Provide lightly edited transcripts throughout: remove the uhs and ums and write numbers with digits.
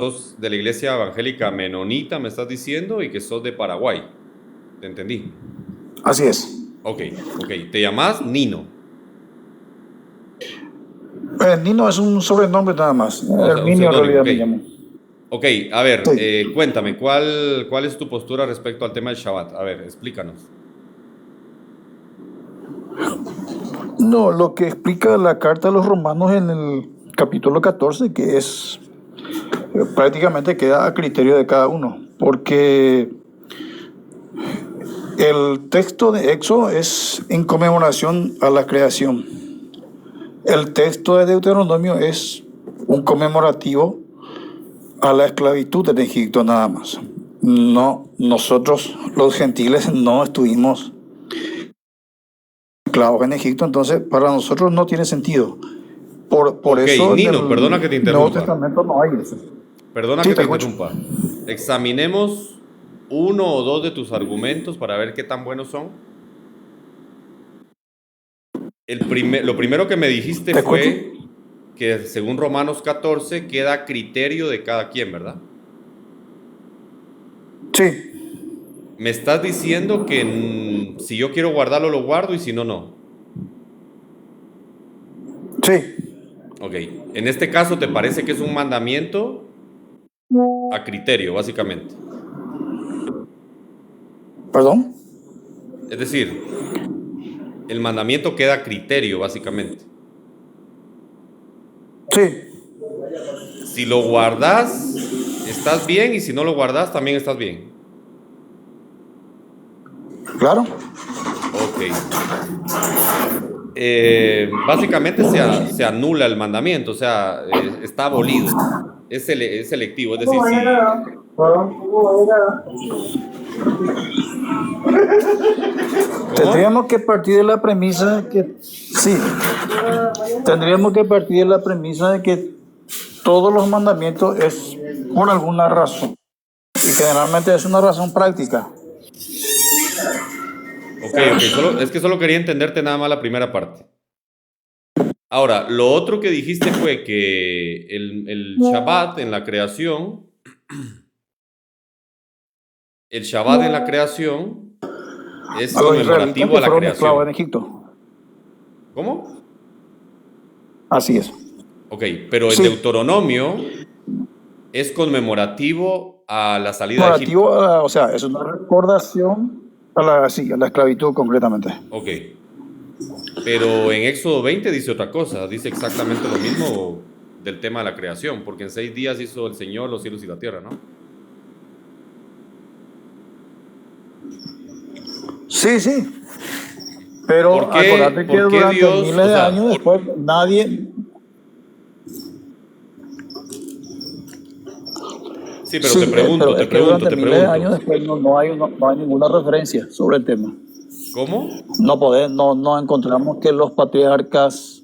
sos de la iglesia evangélica menonita, me estás diciendo, y que sos de Paraguay. ¿Te entendí? Así es. Ok. Te llamás Nino. Nino es un sobrenombre nada más. O sea, un Herminio en seudónimo, realidad ok. me llamo. Ok, a ver, Sí. cuéntame, ¿cuál es tu postura respecto al tema del Shabbat? A ver, explícanos. No, lo que explica la carta a los romanos en el capítulo 14, que es prácticamente queda a criterio de cada uno, porque el texto de Éxodo es en conmemoración a la creación. El texto de Deuteronomio es un conmemorativo a la esclavitud en Egipto nada más. No, nosotros los gentiles no estuvimos esclavos en Egipto, entonces para nosotros no tiene sentido. Por Ok, eso en Nino, perdona que te el Nuevo interrumpa. Testamento no hay eso. Perdona Sí, que te te escucho. interrumpa. Examinemos uno o dos de tus argumentos para ver qué tan buenos son. Lo primero que me dijiste ¿Te escucho? fue que según Romanos 14 queda a criterio de cada quien, ¿verdad? Sí, Me estás diciendo que si yo quiero guardarlo, lo guardo y si no, no. sí. Ok, en este caso te parece que es un mandamiento a criterio, básicamente. ¿Perdón? Es decir, el mandamiento queda a criterio, básicamente. Sí, Si lo guardas, estás bien, y si no lo guardas, también estás bien. claro. Ok. Básicamente se anula el mandamiento, o sea, está abolido. Es selectivo, es decir, si... ¿Cómo? Tendríamos que partir de la premisa de que, sí, tendríamos que partir de la premisa de que todos los mandamientos es por alguna razón. Y generalmente es una razón práctica. Ok, es que solo quería entenderte nada más la primera parte. Ahora, lo otro que dijiste fue que el Shabbat en la creación, el Shabbat en la creación es A los israelitas conmemorativo que a la fueron esclavos en creación. Egipto. ¿Cómo? Así es. Ok, pero el Sí, Deuteronomio es conmemorativo a la salida de Egipto. morativo, o sea, es una recordación a sí, a la esclavitud concretamente. Ok, pero en Éxodo 20 dice otra cosa, dice exactamente lo mismo del tema de la creación, porque en 6 días hizo el Señor los cielos y la tierra, ¿no? Sí, sí, pero acordate que ¿Por qué durante Dios, miles o de sea, años después nadie, sí, pero sí, pero es que durante te miles de pregunto, años después no hay ninguna referencia sobre el tema. ¿cómo? No encontramos que los patriarcas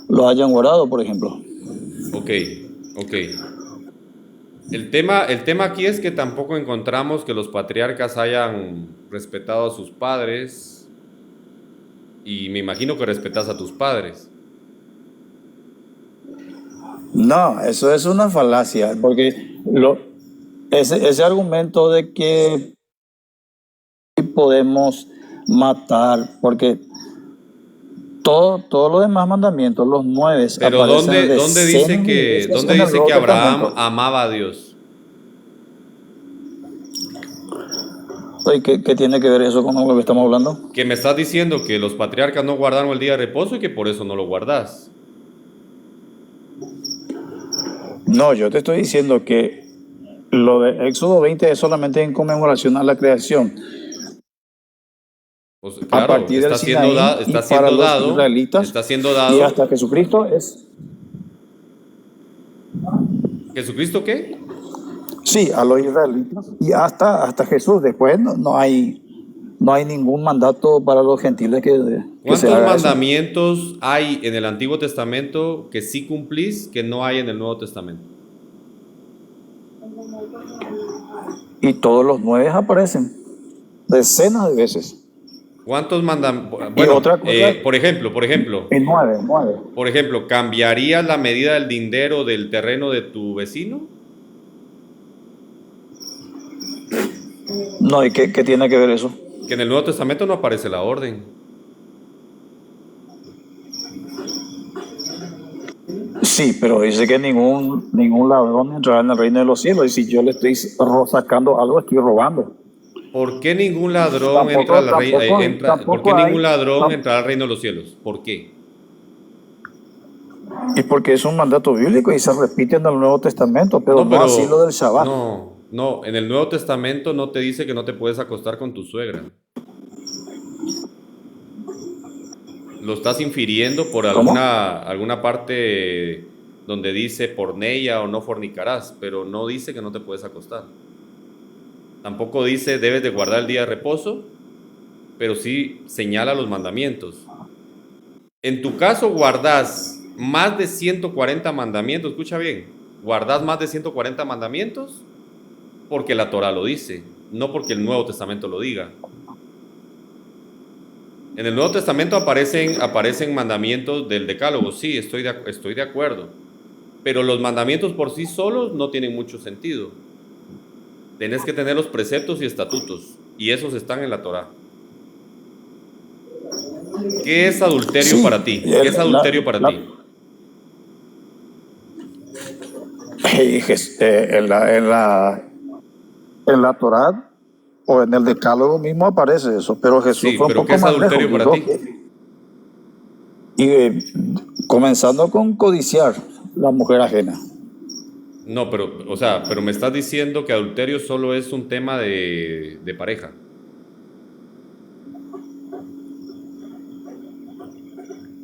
lo hayan guardado, por ejemplo. Ok, ok. El tema aquí es que tampoco encontramos que los patriarcas hayan respetado a sus padres, y me imagino que respetas a tus padres. No, eso es una falacia, porque ese argumento de que podemos matar, porque todos los demás mandamientos, los 9, Pero aparecen decenas de veces dónde en el dice Nuevo que Abraham Testamento. amaba a Dios? ¿Y qué tiene que ver eso con lo que estamos hablando? Que me estás diciendo que los patriarcas no guardaron el día de reposo y que por eso no lo guardas. No, yo te estoy diciendo que lo de Éxodo 20 es solamente en conmemoración a la creación. Pues, A claro, partir del Sinaí y para los israelitas está siendo y dado. hasta Jesucristo es, ¿Jesucristo qué? sí, a los israelitas y hasta Jesús. Después no hay ningún mandato para los gentiles que se ¿Cuántos haga eso. mandamientos hay en el Antiguo Testamento que sí cumplís que no hay en el Nuevo Testamento? Y todos los 9 aparecen, decenas de veces. ¿Cuántos mandamientos? Y Bueno, otra cosa, en nueve. por ejemplo, ¿cambiarías la medida del lindero del terreno de tu vecino? No, ¿y qué tiene que ver eso? Que en el Nuevo Testamento no aparece la orden. Sí, pero dice que ningún ladrón entrará en el reino de los cielos. Y si yo le estoy sacando algo, estoy robando. ¿Por qué ningún ladrón Tampoco, tampoco, ¿por qué tampoco hay. ningún ladrón entrará al reino de los cielos? ¿Por qué? Y porque es un mandato bíblico y se repite en el Nuevo Testamento, pero No, no así lo del Shabbat. no, en el Nuevo Testamento no te dice que no te puedes acostar con tu suegra. Lo estás infiriendo por ¿Cómo? alguna parte donde dice porneia o no fornicarás, pero no dice que no te puedes acostar. Tampoco dice debes de guardar el día de reposo, pero sí señala los mandamientos. En tu caso guardás más de 140 mandamientos, escucha bien, guardás más de 140 mandamientos porque la Torah lo dice, no porque el Nuevo Testamento lo diga. En el Nuevo Testamento aparecen mandamientos del Decálogo, sí, estoy de acuerdo, pero los mandamientos por sí solos no tienen mucho sentido. Tenés que tener los preceptos y estatutos, y esos están en la Torah. ¿Qué es adulterio Sí, para ti? ¿Qué es adulterio para ti? En la Torá o en el Decálogo mismo aparece eso, pero Jesús Sí, fue un pero ¿qué poco es más lejos. adulterio para ti? Comenzando con codiciar la mujer ajena. No, pero me estás diciendo que adulterio solo es un tema de pareja.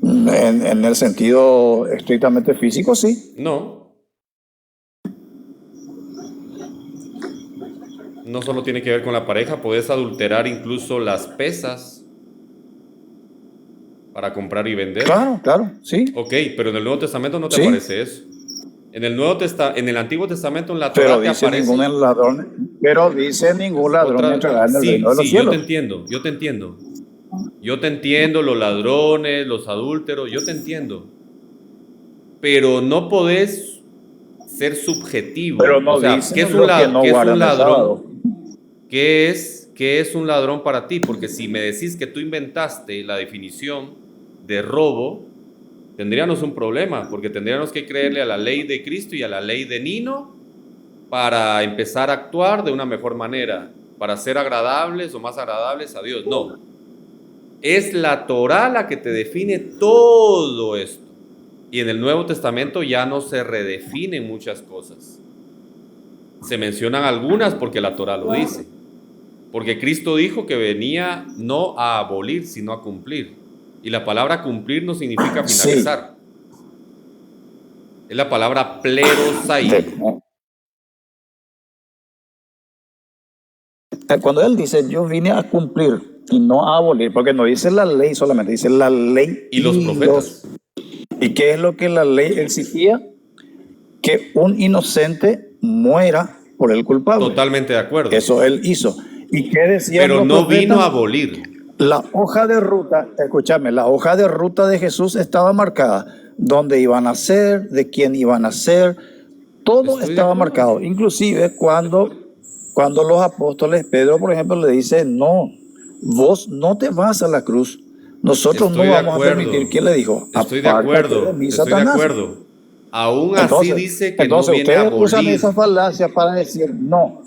En el sentido estrictamente físico, sí. No, no solo tiene que ver con la pareja, puedes adulterar incluso las pesas para comprar y vender. Claro, sí. Ok, pero en el Nuevo Testamento no te Sí. aparece eso. En el Antiguo Testamento, en la Torah Pero te dice aparece. ningún ladrón entrará en el reino de los Sí, cielos. yo te entiendo. Yo te entiendo, los ladrones, los adúlteros, yo te entiendo. Pero no podés ser subjetivo. Pero no O sea, dice los que no ¿qué es un guardan el ladrón? sábado. ¿Qué es un ladrón para ti? Porque si me decís que tú inventaste la definición de robo, tendríamos un problema, porque tendríamos que creerle a la ley de Cristo y a la ley de Nino para empezar a actuar de una mejor manera, para ser agradables o más agradables a Dios. No, es la Torá la que te define todo esto. Y en el Nuevo Testamento ya no se redefinen muchas cosas. Se mencionan algunas porque la Torá lo dice. Porque Cristo dijo que venía no a abolir, sino a cumplir. Y la palabra cumplir no significa finalizar. Sí. Es la palabra plerosai. Cuando él dice, yo vine a cumplir y no a abolir, porque no dice la ley solamente, dice la ley y los profetas. ¿Y qué es lo que la ley exigía? Que un inocente muera por el culpable. Totalmente de acuerdo. Eso él hizo. ¿Y qué decía? Pero no vino a abolir. La hoja de ruta, escúchame, la hoja de ruta de Jesús estaba marcada. Dónde iban a ser, de quién iban a ser, todo estaba marcado. Inclusive cuando los apóstoles, Pedro, por ejemplo, le dice, no, vos no te vas a la cruz. Nosotros no vamos a permitir. ¿Quién le dijo? Estoy de acuerdo. Estoy de acuerdo. Aún así dice que no viene a abolir. Usan esa falacia para decir no.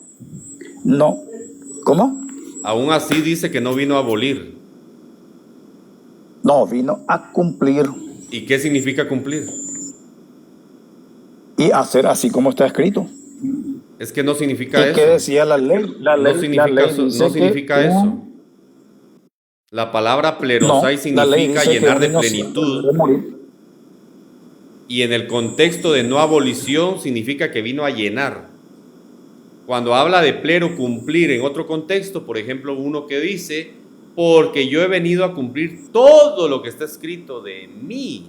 ¿Cómo? Aún así dice que no vino a abolir. No, vino a cumplir. ¿Y qué significa cumplir? Y hacer así como está escrito. Es que no significa eso. ¿Qué decía la ley? No significa eso. La palabra plerosai significa llenar de plenitud. Y en el contexto de no abolición significa que vino a llenar. Cuando habla de plero, cumplir, en otro contexto, por ejemplo, uno que dice, porque yo he venido a cumplir todo lo que está escrito de mí.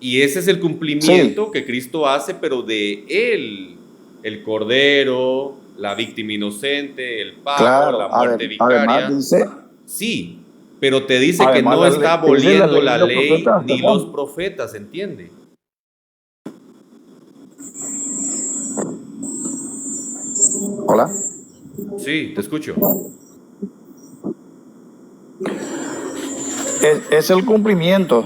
Y ese es el cumplimiento que Cristo hace, pero de Él. El Cordero, la víctima inocente, el pago, la muerte vicaria. Dice, sí, pero te dice que no está aboliendo la ley ni los profetas, ¿entiende? Hola. Sí, te escucho. Es el cumplimiento,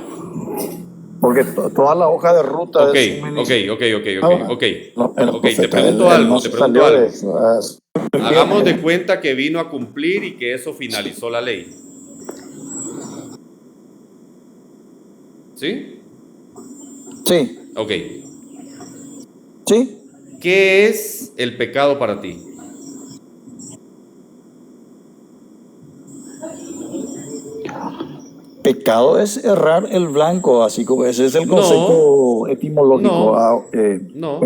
porque toda la hoja de ruta Ok, de su ok, ministerio, ok, ok, ok, ok. el Ok, te profeta, pregunto él algo, no te se pregunto salió de algo. eso. Hagamos de cuenta que vino a cumplir y que eso finalizó la ley. ¿Sí? Sí, Ok. sí. ¿Qué es el pecado para ti? Pecado es errar el blanco, así como ese es el No, concepto etimológico. no, no.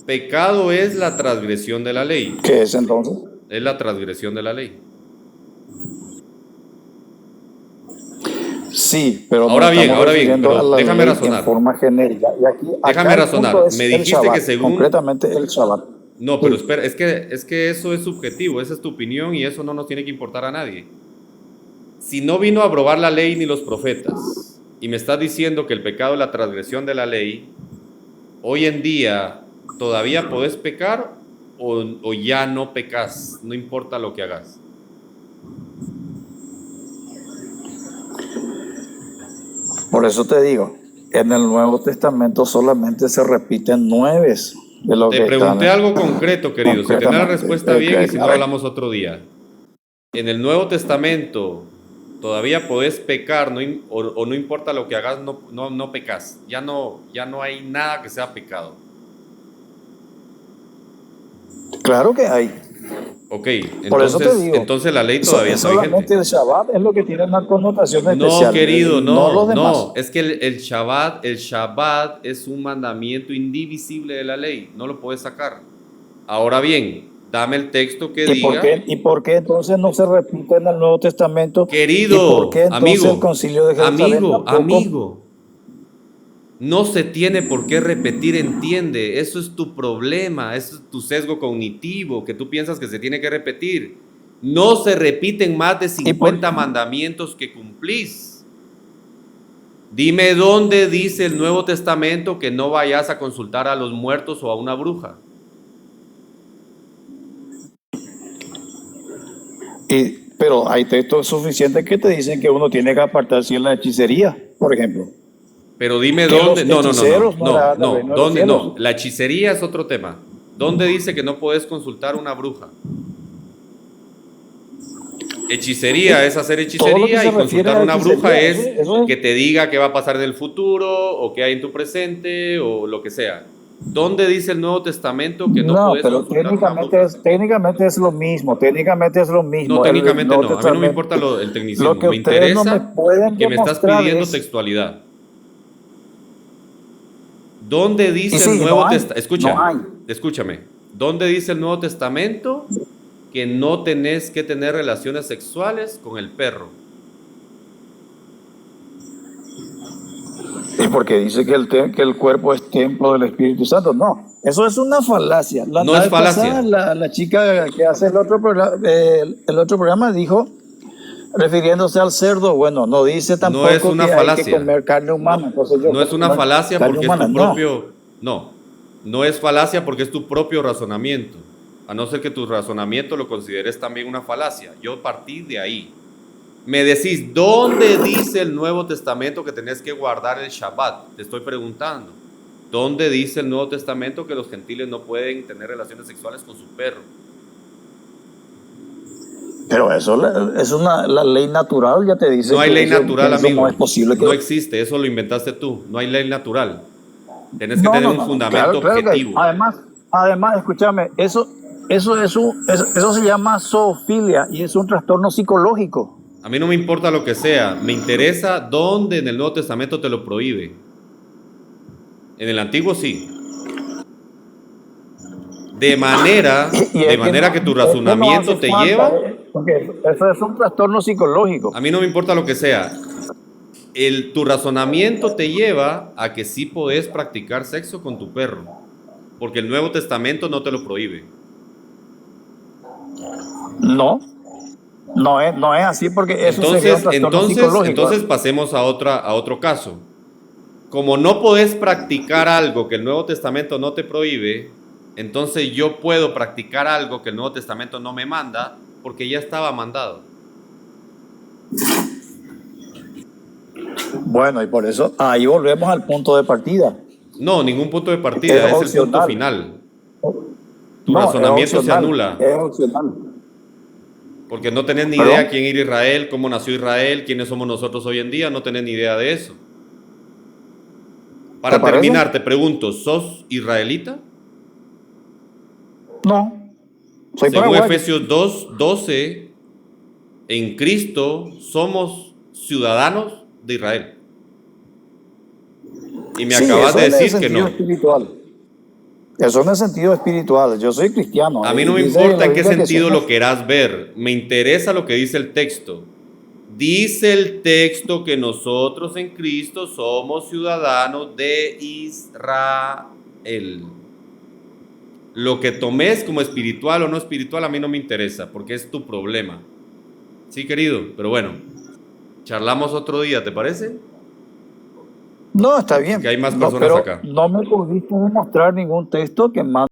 Pecado es la transgresión de la ley. ¿Qué es entonces? Es la transgresión de la ley. Sí, pero nos estamos Ahora bien, refiriendo a pero la déjame ley en razonar. forma genérica. Y aquí, acá Déjame el punto razonar. es Me el dijiste que Shabbat, según... concretamente el Shabbat. No, pero Sí. espera, es que eso es subjetivo, esa es tu opinión y eso no nos tiene que importar a nadie. Si no vino a aprobar la ley ni los profetas, y me estás diciendo que el pecado es la transgresión de la ley, hoy en día todavía podés pecar o ya no pecas, no importa lo que hagas. Por eso te digo, en el Nuevo Testamento solamente se repiten 9 de lo Te que pregunté están algo concreto, querido. Si tenés la concretamente. respuesta bien y si no hablamos otro día. En el Nuevo Testamento todavía podés pecar o no importa lo que hagas, no pecas. Ya no hay nada que sea pecado. Claro que hay. Ok, Por eso te digo, entonces la ley todavía está vigente. solamente el Shabbat es lo que tiene una connotación No, especial, querido, no los no. demás. Es que el Shabbat es un mandamiento indivisible de la ley. No lo puedes sacar. Ahora bien, dame el texto que diga. ¿Y por qué entonces no se repite en el Nuevo Testamento? ¿Y por qué Querido, entonces el Concilio de Jerusalén tampoco? amigo. No se tiene por qué repetir, entiende. Eso es tu problema, eso es tu sesgo cognitivo, que tú piensas que se tiene que repetir. No se repiten más de ¿Y por 50 mandamientos que cumplís. Dime dónde dice el Nuevo Testamento que no vayas a consultar a los muertos o a una bruja. Pero hay textos suficientes que te dicen que uno tiene que apartarse en la hechicería, por ejemplo. Pero dime Que dónde. los No, no, no, no, hechiceros no no, heredan el no. reino de los ¿Dónde? cielos. No. La hechicería es otro tema. ¿Dónde dice que no puedes consultar a una bruja? Hechicería es hacer Todo lo que hechicería se y refiere consultar a a una bruja hechicería, es eso que te diga qué va a pasar en el futuro o qué hay en tu presente o lo que sea. ¿Dónde dice el Nuevo Testamento que no no, puedes pero consultar a una bruja? técnicamente es lo mismo, técnicamente es lo No, mismo. El técnicamente Nuevo no. A mí no me Testamento, importa el lo tecnicismo. que Me ustedes no me interesa pueden que me estás demostrar pidiendo es, textualidad. ¿Dónde y dice el sí, Nuevo Testamento? no hay. Escúchame. ¿Dónde dice el Nuevo Testamento que no tenés que tener relaciones sexuales con el perro? Y porque dice que que el cuerpo es templo del Espíritu Santo. No, eso es una falacia. No La es vez pasada, falacia. la chica que hace el otro programa dijo, refiriéndose al cerdo, bueno, no dice No es tampoco una que hay que falacia. comer carne humana. Entonces yo No es puedo una comer falacia carne porque es humana. tu No, propio... No, no es falacia porque es tu propio razonamiento. A no ser que tu razonamiento lo consideres también una falacia. Yo partí de ahí. Me decís, ¿dónde dice el Nuevo Testamento que tenés que guardar el Shabbat? Te estoy preguntando. ¿Dónde dice el Nuevo Testamento que los gentiles no pueden tener relaciones sexuales con su perro? pero eso es la ley natural, ya te dice No hay que ley natural, eso no es amigo. posible que... No existe, eso lo inventaste tú. No hay ley natural. Tenés que No, tener no, un no, no, fundamento claro que hay. objetivo. Además, escúchame, eso se llama zoofilia y es un trastorno psicológico. A mí no me importa lo que sea, me interesa dónde en el Nuevo Testamento te lo prohíbe. En el Antiguo sí. De manera, Y de es que manera que tu es que no hace razonamiento te falta, lleva, porque eso es un trastorno psicológico. a mí no me importa lo que sea, tu razonamiento te lleva a que sí podés practicar sexo con tu perro, porque el Nuevo Testamento no te lo prohíbe. No, no es así porque eso sería un trastorno psicológico. Entonces pasemos a otro caso. Como no podés practicar algo que el Nuevo Testamento no te prohíbe, Entonces yo puedo practicar algo que el Nuevo Testamento no me manda porque ya estaba mandado. Bueno, y por eso ahí volvemos al punto de partida. No, ningún punto de partida, es el punto final. Tu No, es razonamiento se opcional, anula. es opcional. Porque no tenés ni ¿Perdón? idea quién era Israel, cómo nació Israel, quiénes somos nosotros hoy en día, no tenés ni idea de eso. Para ¿Te parece? terminar, te pregunto, ¿sos israelita? No, soy Según paraguayo. Efesios 2:12, en Cristo somos ciudadanos de Israel. Y me Sí, acabas eso de en el decir que sentido no. espiritual. Eso en el sentido espiritual. Yo soy cristiano. A mí Y no me dice importa la en qué Biblia que sentido somos. lo querás ver, me interesa lo que dice el texto. Dice el texto que nosotros en Cristo somos ciudadanos de Israel. Lo que tomes como espiritual o no espiritual a mí no me interesa, porque es tu problema. Sí, querido, pero bueno, charlamos otro día, ¿te parece? No, está Porque bien. hay más No, personas pero acá. no me pudiste demostrar ningún texto que mande